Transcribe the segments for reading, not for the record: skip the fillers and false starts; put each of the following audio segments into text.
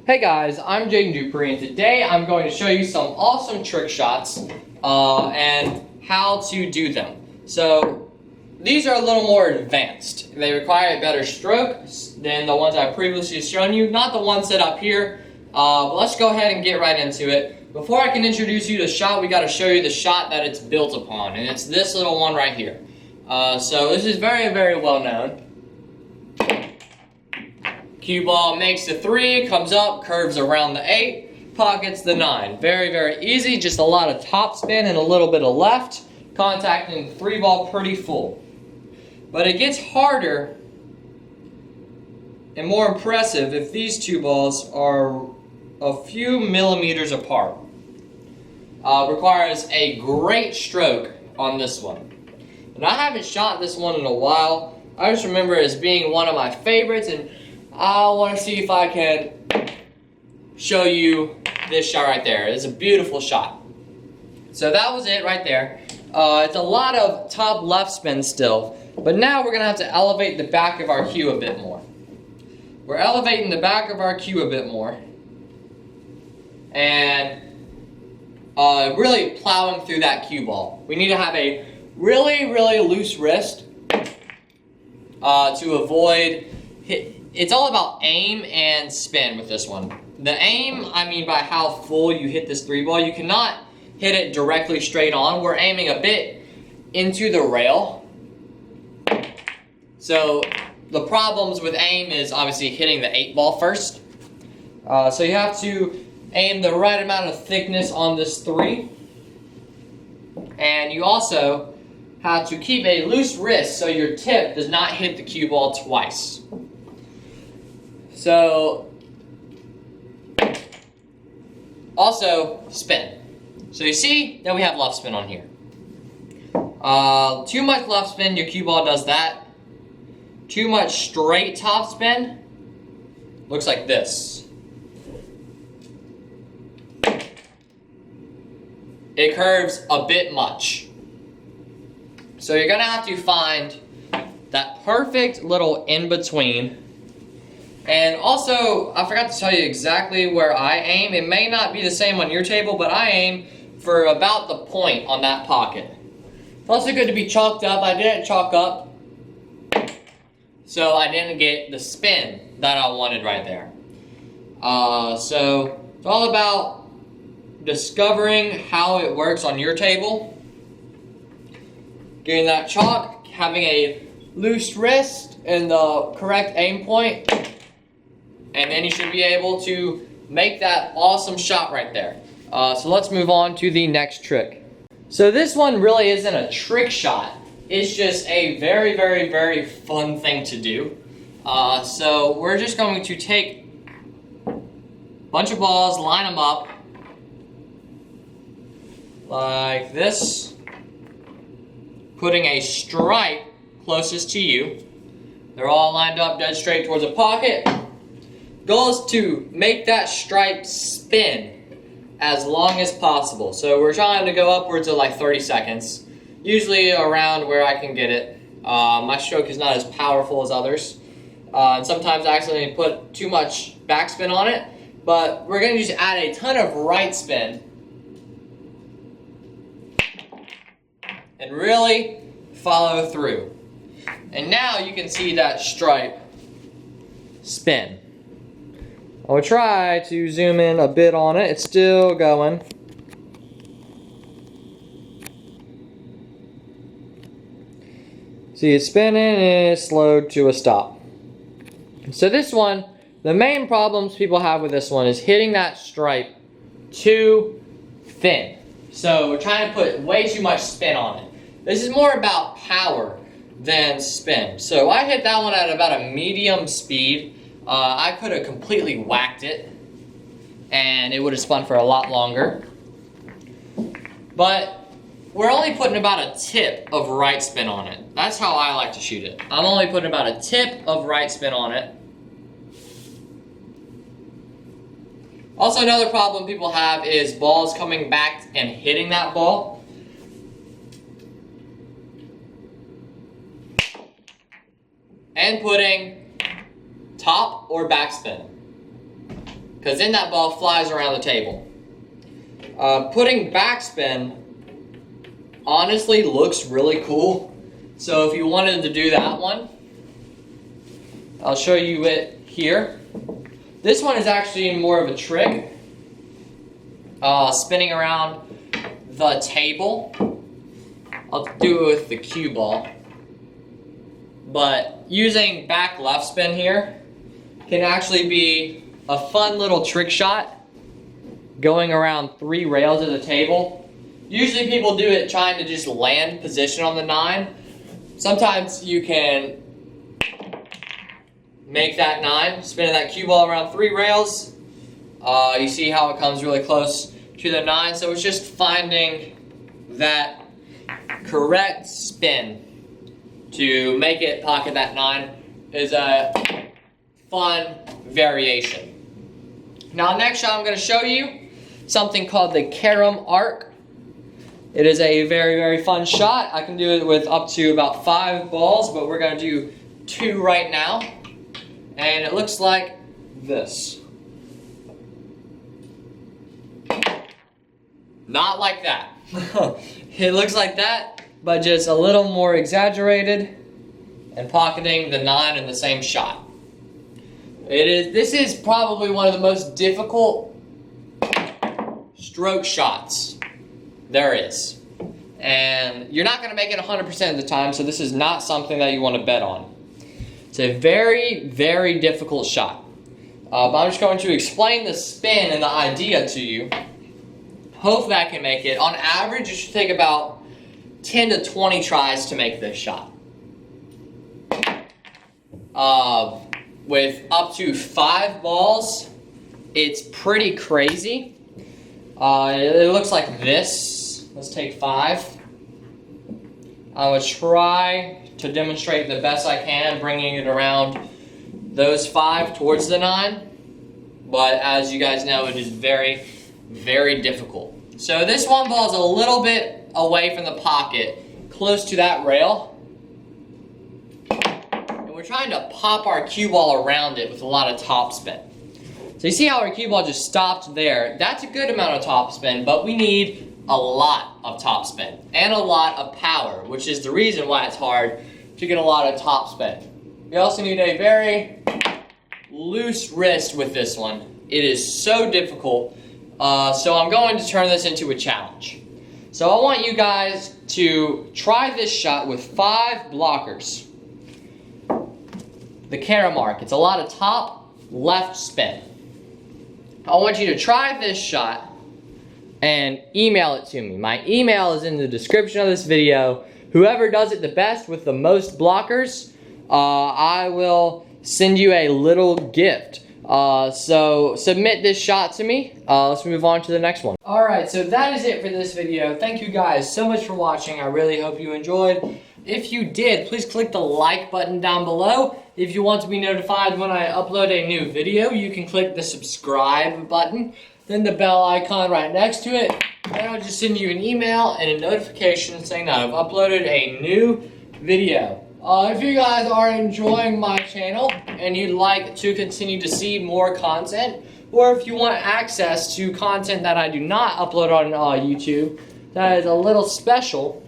Hey guys, I'm Dupree, and today I'm going to show you some awesome trick shots and how to do them. So these are a little more advanced. They require a better stroke than the ones I previously shown you, not the ones set up here. But let's go ahead and get right into it. Before I can introduce you to the shot, we got to show you the shot that it's built upon, and it's this little one right here. So this is very, very well known. Cue ball makes the 3, comes up, curves around the 8, pockets the 9. Very, very easy, just a lot of top spin and a little bit of left, contacting the 3 ball pretty full. But it gets harder and more impressive if these 2 balls are a few millimeters apart. Requires a great stroke on this one. And I haven't shot this one in a while. I just remember it as being one of my favorites, and I want to see if I can show you this shot right there. It's a beautiful shot. So that was it right there. It's a lot of top left spin still, but now we're going to have to elevate the back of our cue a bit more. We're elevating the back of our cue a bit more and really plowing through that cue ball. We need to have a really, really loose wrist to avoid hit. It's all about aim and spin with this one. The aim, I mean by how full you hit this 3 ball. You cannot hit it directly straight on. We're aiming a bit into the rail. So the problems with aim is obviously hitting the 8 ball first. So you have to aim the right amount of thickness on this 3. And you also have to keep a loose wrist so your tip does not hit the cue ball twice. So, also spin. So you see that we have left spin on here. Too much left spin, your cue ball does that. Too much straight top spin, looks like this. It curves a bit much. So you're gonna have to find that perfect little in-between. And also, I forgot to tell you exactly where I aim. It may not be the same on your table, but I aim for about the point on that pocket. It's also good to be chalked up. I didn't chalk up, so I didn't get the spin that I wanted right there. So it's all about discovering how it works on your table. Getting that chalk, having a loose wrist and the correct aim point. And then you should be able to make that awesome shot right there. So let's move on to the next trick. So this one really isn't a trick shot. It's just a very, very, very fun thing to do. So we're just going to take a bunch of balls, line them up like this, putting a stripe closest to you. They're all lined up dead straight towards the pocket. Goal is to make that stripe spin as long as possible. So we're trying to go upwards of like 30 seconds, usually around where I can get it. My stroke is not as powerful as others. And sometimes I accidentally put too much backspin on it, but we're gonna just add a ton of right spin and really follow through. And now you can see that stripe spin. I'll try to zoom in a bit on it. It's still going. See, it's spinning and it's slowed to a stop. So this one, the main problems people have with this one is hitting that stripe too thin. So we're trying to put way too much spin on it. This is more about power than spin. So I hit that one at about a medium speed. I could have completely whacked it and it would have spun for a lot longer. But we're only putting about a tip of right spin on it. That's how I like to shoot it. I'm only putting about a tip of right spin on it. Also, another problem people have is balls coming back and hitting that ball. And putting top or backspin. because then that ball flies around the table. Putting backspin honestly looks really cool. So if you wanted to do that one, I'll show you it here. This one is actually more of a trick. Spinning around the table. I'll do it with the cue ball. But using back left spin here can actually be a fun little trick shot going around 3 rails of the table. Usually people do it trying to just land position on the 9. Sometimes you can make that 9, spinning that cue ball around 3 rails. You see how it comes really close to the 9, so it's just finding that correct spin to make it pocket that 9 is a fun variation. Now next shot I'm going to show you something called the carom arc. It is a very, very fun shot. I can do it with up to about 5 balls, but we're going to do 2 right now. And it looks like this. Not like that. It looks like that, but just a little more exaggerated and pocketing the 9 in the same shot. This is probably one of the most difficult stroke shots there is. And you're not going to make it 100% of the time, so this is not something that you want to bet on. It's a very, very difficult shot. But I'm just going to explain the spin and the idea to you. Hopefully I can make it. On average, it should take about 10 to 20 tries to make this shot. With up to 5 balls, it's pretty crazy. It looks like this. Let's take 5. I will try to demonstrate the best I can, bringing it around those 5 towards the 9. But as you guys know, it is very, very difficult. So this one ball is a little bit away from the pocket, close to that rail. And we're trying to pop our cue ball around it with a lot of top spin. So you see how our cue ball just stopped there? That's a good amount of top spin, but we need a lot of top spin and a lot of power, which is the reason why it's hard to get a lot of top spin. We also need a very loose wrist with this one. It is so difficult. So I'm going to turn this into a challenge. So I want you guys to try this shot with 5 blockers. The carom arc. It's a lot of top left spin. I want you to try this shot and email it to me. My email is in the description of this video. Whoever does it the best with the most blockers, I will send you a little gift. So submit this shot to me. Let's move on to the next one. Alright, so that is it for this video. Thank you guys so much for watching. I really hope you enjoyed. If you did, please click the like button down below. If you want to be notified when I upload a new video, you can click the subscribe button, then the bell icon right next to it, and I'll just send you an email and a notification saying that I've uploaded a new video. If you guys are enjoying my channel and you'd like to continue to see more content, or if you want access to content that I do not upload on YouTube that is a little special,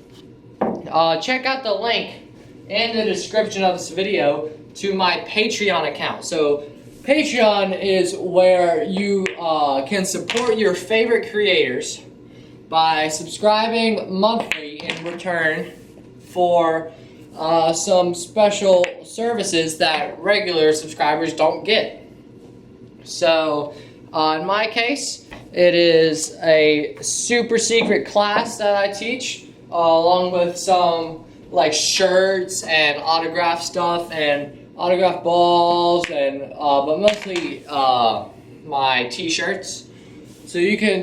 check out the link in the description of this video to my Patreon account. So Patreon is where you can support your favorite creators by subscribing monthly in return for some special services that regular subscribers don't get. So in my case, it is a super secret class that I teach, along with some like shirts and autograph stuff and autograph balls, and but mostly my t-shirts. So you can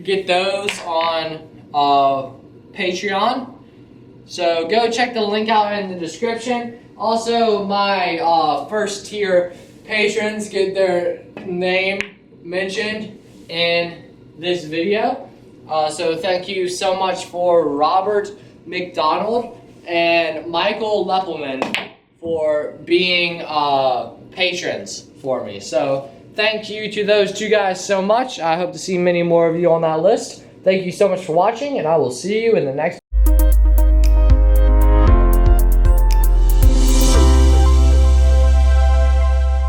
get those on Patreon. So go check the link out in the description. Also, my first tier patrons get their name mentioned in this video. So thank you so much for Robert McDonald and Michael Leppelman for being patrons for me. So thank you to those two guys so much. I hope to see many more of you on that list. Thank you so much for watching, and I will see you in the next